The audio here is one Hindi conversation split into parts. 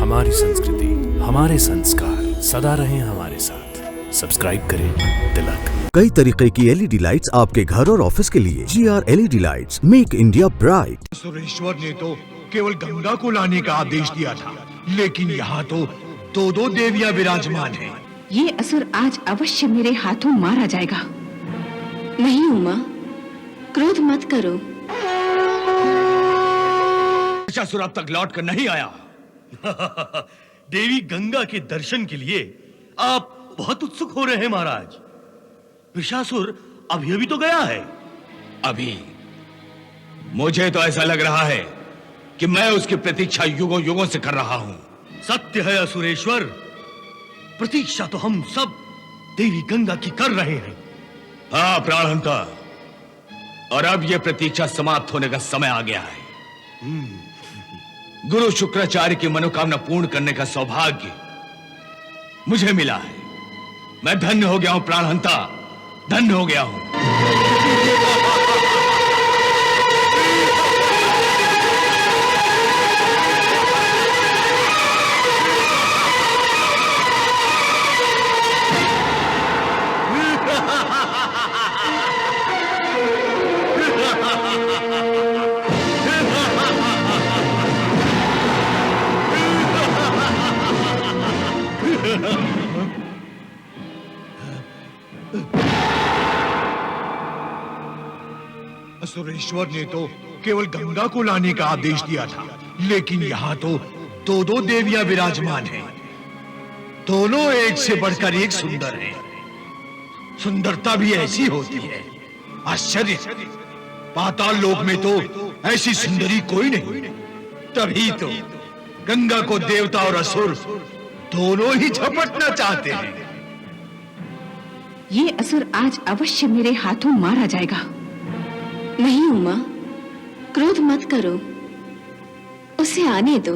हमारी संस्कृति, हमारे संस्कार सदा रहें हमारे साथ। सब्सक्राइब करें तिलक। कई तरीके की एलईडी लाइट्स आपके घर और ऑफिस के लिए। GR LED lights, make India bright. Sureshwar ने तो केवल गंगा को लाने का आदेश दिया था, लेकिन यहाँ तो दो दो देवियां विराजमान हैं। ये असुर आज अवश्य मेरे हाथों मारा जाएगा। नहीं उमा, क्रोध मत करो। असुर अब तक लौट कर नहीं आया। देवी गंगा के दर्शन के लिए आप बहुत उत्सुक हो रहे हैं महाराज। वृषासुर अभी अभी तो गया है। अभी मुझे तो ऐसा लग रहा है कि मैं उसकी प्रतीक्षा युगों युगों से कर रहा हूं। सत्य है असुरेश्वर, प्रतीक्षा तो हम सब देवी गंगा की कर रहे हैं। हाँ प्राणहंता, और अब यह प्रतीक्षा समाप्त होने का समय आ गया है। गुरु शुक्राचार्य की मनोकामना पूर्ण करने का सौभाग्य मुझे मिला है। मैं धन्य हो गया हूं प्राणहंता, धन्य हो गया हूं। सुरेश्वर ने तो केवल गंगा को लाने का आदेश दिया था, लेकिन यहाँ तो दो दो देवियां विराजमान हैं। दोनों एक से बढ़कर एक सुंदर हैं। सुंदरता भी ऐसी होती है, आश्चर्य। पाताल लोक में तो ऐसी सुंदरी कोई नहीं। तभी तो गंगा को देवता और असुर दोनों ही झपटना चाहते हैं। ये असुर आज अवश्य मेरे हाथों मारा जाएगा। नहीं उमा, क्रोध मत करो, उसे आने दो।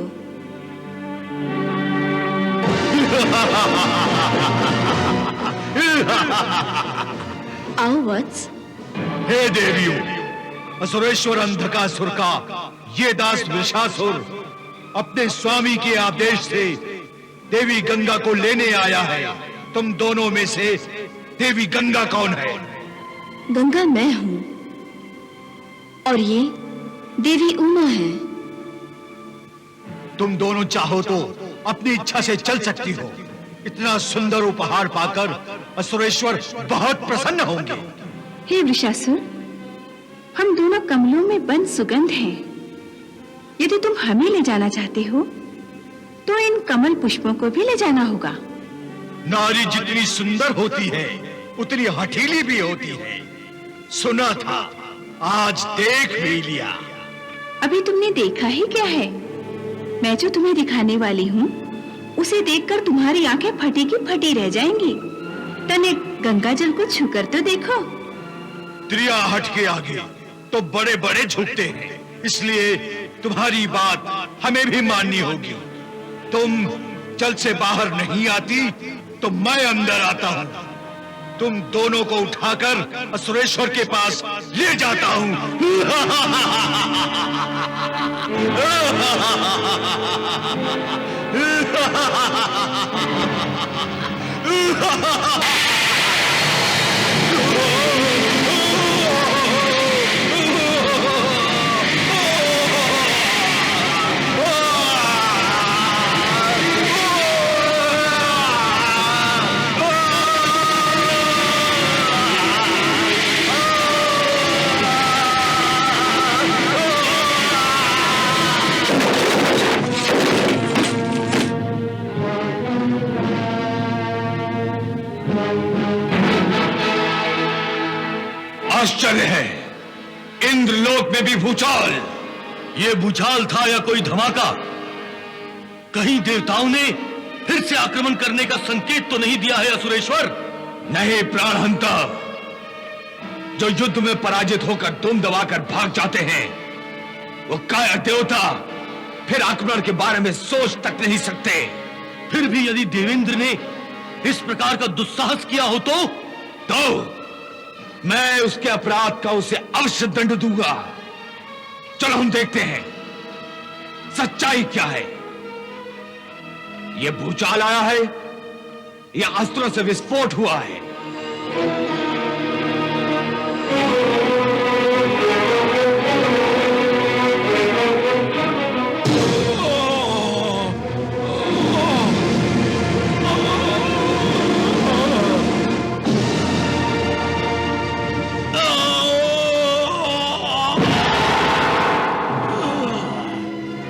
आओ वत्स। हे देवियों, असुरेश्वर अंधकासुर का ये दास वृषासुर अपने स्वामी के आदेश से देवी गंगा को लेने आया है। तुम दोनों में से देवी गंगा कौन है? गंगा मैं हूँ और ये देवी उमा है। तुम दोनों चाहो तो अपनी इच्छा से चल सकती हो। इतना सुंदर उपहार पाकर असुरेश्वर बहुत प्रसन्न होंगे। हे वृषासुर, हम दोनों कमलों में बंद सुगंध हैं। यदि तुम हमें ले जाना चाहते हो तो इन कमल पुष्पों को भी ले जाना होगा। नारी जितनी सुंदर होती है उतनी हठीली भी होती है। सुना था, आज देख भी लिया। अभी तुमने देखा ही क्या है? मैं जो तुम्हें दिखाने वाली हूँ उसे देखकर तुम्हारी आंखें फटी की फटी रह जाएंगी। तनिक गंगा जल को छूकर तो देखो। त्रिया हट के आगे तो बड़े बड़े झुकते हैं, इसलिए तुम्हारी बात हमें भी माननी होगी। तुम जल से बाहर नहीं आती तो मैं अंदर आता हूँ। तुम दोनों को उठाकर असुरेश्वर के पास ले जाता हूँ। आश्चर्य है, इंद्रलोक में भी भूचाल। ये भूचाल था या कोई धमाका? कहीं देवताओं ने फिर से आक्रमण करने का संकेत तो नहीं दिया है असुरेश्वर? नहीं प्राणहंता, जो युद्ध में पराजित होकर दुम दबाकर भाग जाते हैं वो काया देवता फिर आक्रमण के बारे में सोच तक नहीं सकते। फिर भी यदि देवेंद्र ने इस प्रकार का दुस्साहस किया हो तो मैं उसके अपराध का उसे अवश्य दंड दूंगा। चलो हम देखते हैं सच्चाई क्या है। ये भूचाल आया है या अस्त्रों से विस्फोट हुआ है?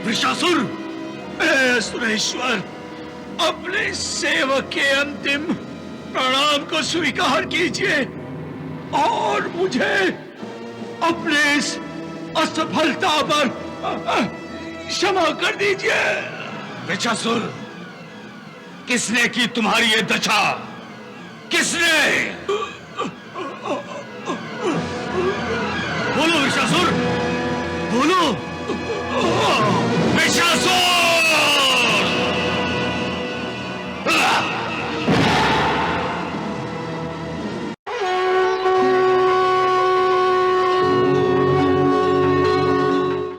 वृषासुर, सुरेश्वर, अपने सेवक के अंतिम प्रणाम को स्वीकार कीजिए और मुझे अपने इस असफलता पर क्षमा कर दीजिए। वृषासुर, किसने की तुम्हारी ये दशा? किसने? बोलो वृषासुर, बोलो। वृषासुर!